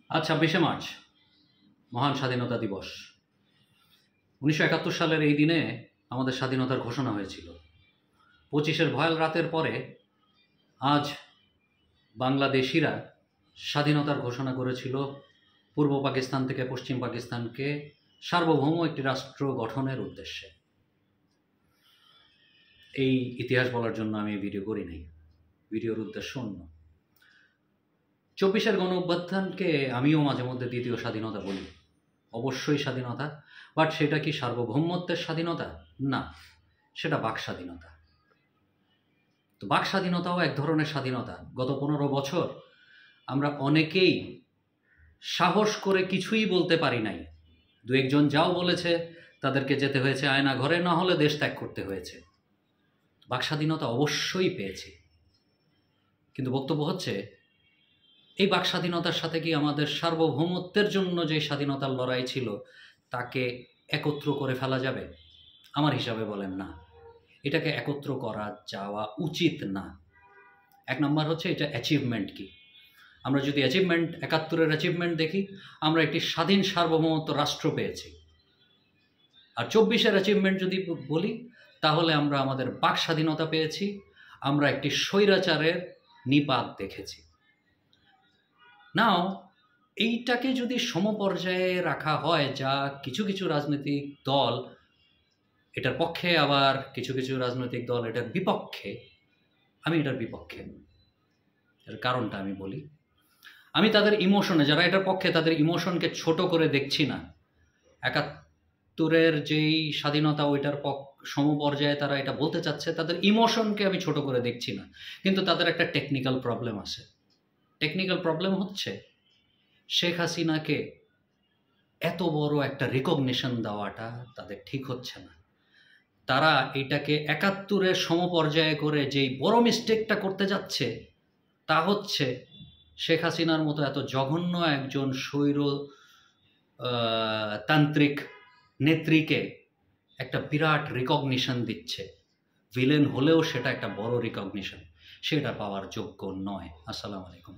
আজ ২৬শে মার্চ মহান স্বাধীনতা দিবস। ১৯৭১ সালের এই দিনে আমাদের স্বাধীনতার ঘোষণা হয়েছিল। ২৫-এর ভয়াল রাতের পরে আজ বাংলাদেশিরা স্বাধীনতার ঘোষণা করেছিল পূর্ব পাকিস্তান থেকে পশ্চিম পাকিস্তানকে সার্বভৌম একটি রাষ্ট্র গঠনের উদ্দেশ্যে। এই ইতিহাস বলার জন্য আমি এই ভিডিও করি নাই, ভিডিওর উদ্দেশ্য অন্য। ২৪-এর গণ অভ্যুত্থানকে আমিও মাঝে মধ্যে দ্বিতীয় স্বাধীনতা বলি। অবশ্যই স্বাধীনতা, বাট সেটা কি সার্বভৌমত্বের স্বাধীনতা? না, সেটা বাক স্বাধীনতা। তো বাক স্বাধীনতাও এক ধরনের স্বাধীনতা। গত ১৫ বছর আমরা অনেকেই সাহস করে কিছুই বলতে পারি নাই। দু একজন যাও বলেছে, তাদেরকে যেতে হয়েছে আয়না ঘরে, না হলে দেশ ত্যাগ করতে হয়েছে। বাক স্বাধীনতা অবশ্যই পেয়েছি, কিন্তু বক্তব্য হচ্ছে এই বাক স্বাধীনতার সাথে কি আমাদের সার্বভৌমত্বের জন্য যে স্বাধীনতার লড়াই ছিল তাকে একত্র করে ফেলা যাবে? আমার হিসাবে বলেন না, এটাকে একত্র করা যাওয়া উচিত না। এক নম্বর হচ্ছে এটা অ্যাচিভমেন্ট কি। আমরা যদি ৭১-এর অ্যাচিভমেন্ট দেখি, আমরা একটি স্বাধীন সার্বভৌমত্ব রাষ্ট্র পেয়েছি। আর ২৪-এর অ্যাচিভমেন্ট যদি বলি, তাহলে আমরা আমাদের বাক স্বাধীনতা পেয়েছি, আমরা একটি স্বৈরাচারের নিপাত দেখেছি। নাও এইটাকে যদি সমপর্যায়ে রাখা হয়, যা কিছু কিছু রাজনৈতিক দল এটার পক্ষে, আবার কিছু কিছু রাজনৈতিক দল এটার বিপক্ষে, আমি এটার বিপক্ষে। এর কারণটা আমি বলি। আমি তাদের ইমোশনে, যারা এটার পক্ষে, তাদের ইমোশনকে ছোট করে দেখছি না। ৭১-এর যেই স্বাধীনতা, ওইটার সমপর্যায়ে তারা এটা বলতে চাচ্ছে, তাদের ইমোশনকে আমি ছোট করে দেখছি না। কিন্তু তাদের একটা টেকনিক্যাল প্রবলেম আছে। টেকনিক্যাল প্রবলেম হচ্ছে শেখ হাসিনাকে এত বড় একটা রিকগনিশন দেওয়াটা তাদের ঠিক হচ্ছে না। তারা এটাকে ৭১-এর সমপর্যায়ে করে যেই বড় মিস্টেকটা করতে যাচ্ছে, তা হচ্ছে শেখ হাসিনার মতো এত জঘন্য একজন তান্ত্রিক নেত্রীকে একটা বিরাট রিকগনিশন দিচ্ছে। ভিলেন হলেও সেটা একটা বড় রিকগনিশন, সেটা পাওয়ার যোগ্য নয়। আসসালামু আলাইকুম।